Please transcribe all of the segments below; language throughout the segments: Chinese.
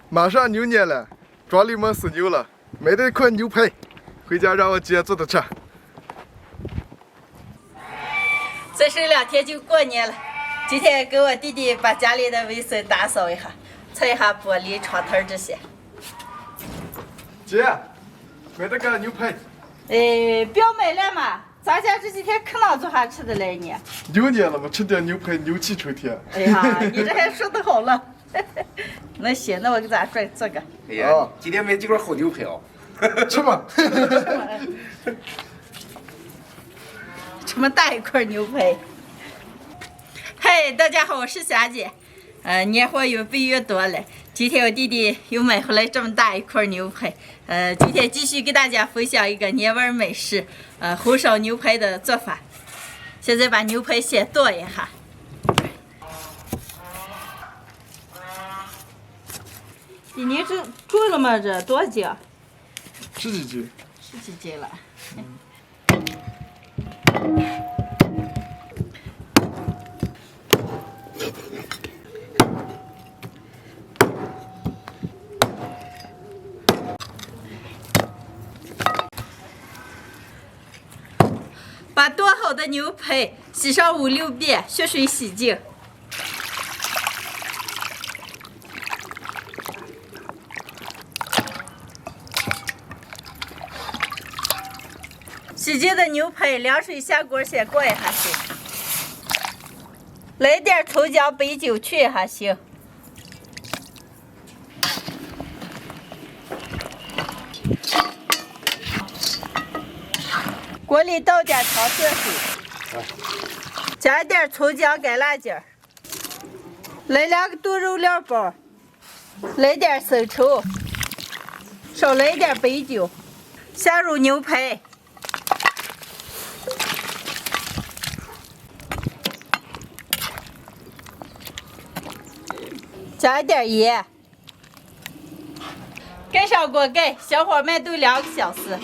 马上牛年了，庄里面是牛了，买了一块牛排，回家让我姐做的吃。再剩2天就过年了，今天给我弟弟把家里的卫生打扫一下，擦一下玻璃、窗台这些。姐，买了个牛排。不要买了嘛，咱家这几天可能做啥吃的来呢？牛年了嘛，吃点牛排，牛气冲天。哎呀，你这还说得好了。那行，那我给咱做个。哎呀，今天买几块好牛排哦。吃吧。这么大一块牛排。嗨，大家好，我是霞姐。年货越备越多了。今天我弟弟又买回来这么大一块牛排。今天继续给大家分享一个年味美食，红烧牛排的做法。现在把牛排先剁一下。你这够了吗？这多少斤10几斤。？10几斤了。把剁好的牛排洗上5、6遍，血水洗净。洗净的牛排，凉水下锅先过一下水，来点葱姜白酒去一下腥。锅里倒点糖色水，加点葱姜干辣椒，来2个炖肉料包，来点生抽，少来一点白酒，下入牛排。加一点盐，盖上锅盖，小火慢炖2个小时。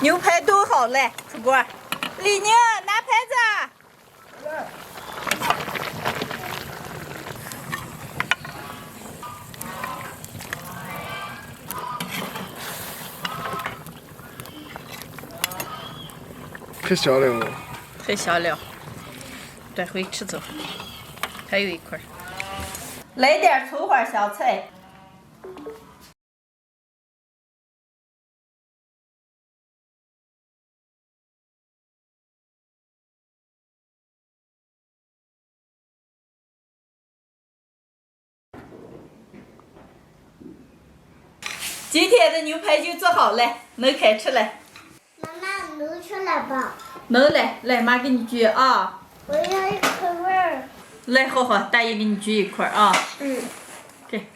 牛排炖好了，出锅。李宁，拿盘子。太香了。太香了，这回吃走。还有一块，来点葱花香菜。今天的牛排就做好了，能开吃了。妈妈，能吃了吧？能来，来妈给你举啊。我要一块味儿。来，好好，大姨给你举一块啊。给。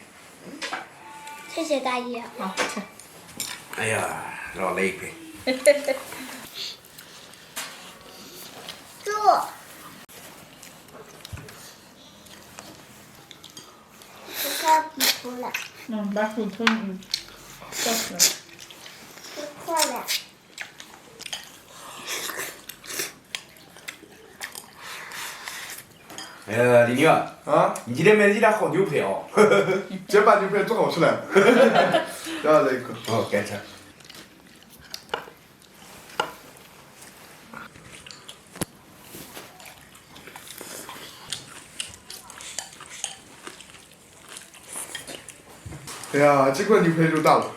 谢谢大姨。好，吃。哎呀，让我来一块。坐。我快不出来。把手头倒出来。快了。哎呀，李宁啊，你今天买了几辆好牛排哦。姐把牛排做好吃了。然后来一口。哦，该吃。哎呀，这块牛排肉大了。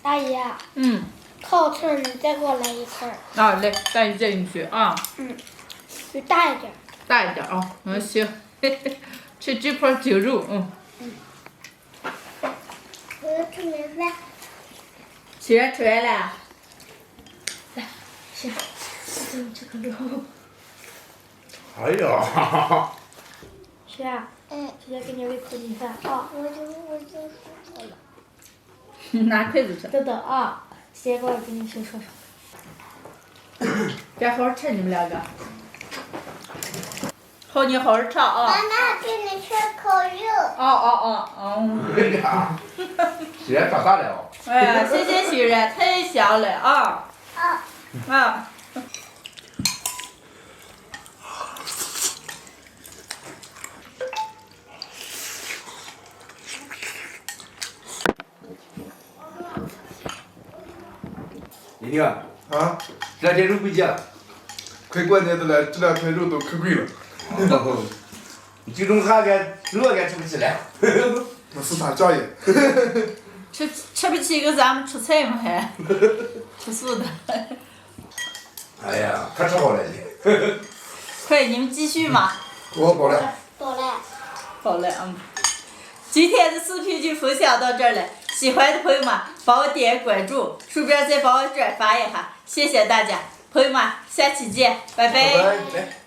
大姨。可好吃了，你再给我来一份儿。啊，来，大姨再给你举啊。就大一点。大一点啊。行。吃这块精肉，我要吃米饭。吃完了。来，行，我给你吃个肉。哎呀，是啊。直接给你喂口米饭啊！我就错了。拿筷子吃。等等啊，先给我给你先说说。该好好吃你们2个。好，你好好唱啊。妈妈给你吃口肉。哎呀，虽然长大了哦。哎呀，谢谢许然，太香了啊！啊。玲玲，啊，这两天肉贵价。快过年的了，这两天肉都可贵了。你就种啥个肉也吃不起了。那是啥价呀？吃不起跟咱们吃菜嘛还，吃素的。哎呀，可吃好了的。快，你们继续嘛。我饱了。饱了。好嘞，今天的视频就分享到这儿了，喜欢的朋友们帮我点关注，顺便再帮我转发一下，谢谢大家，朋友们，下期见，拜拜。拜拜。来。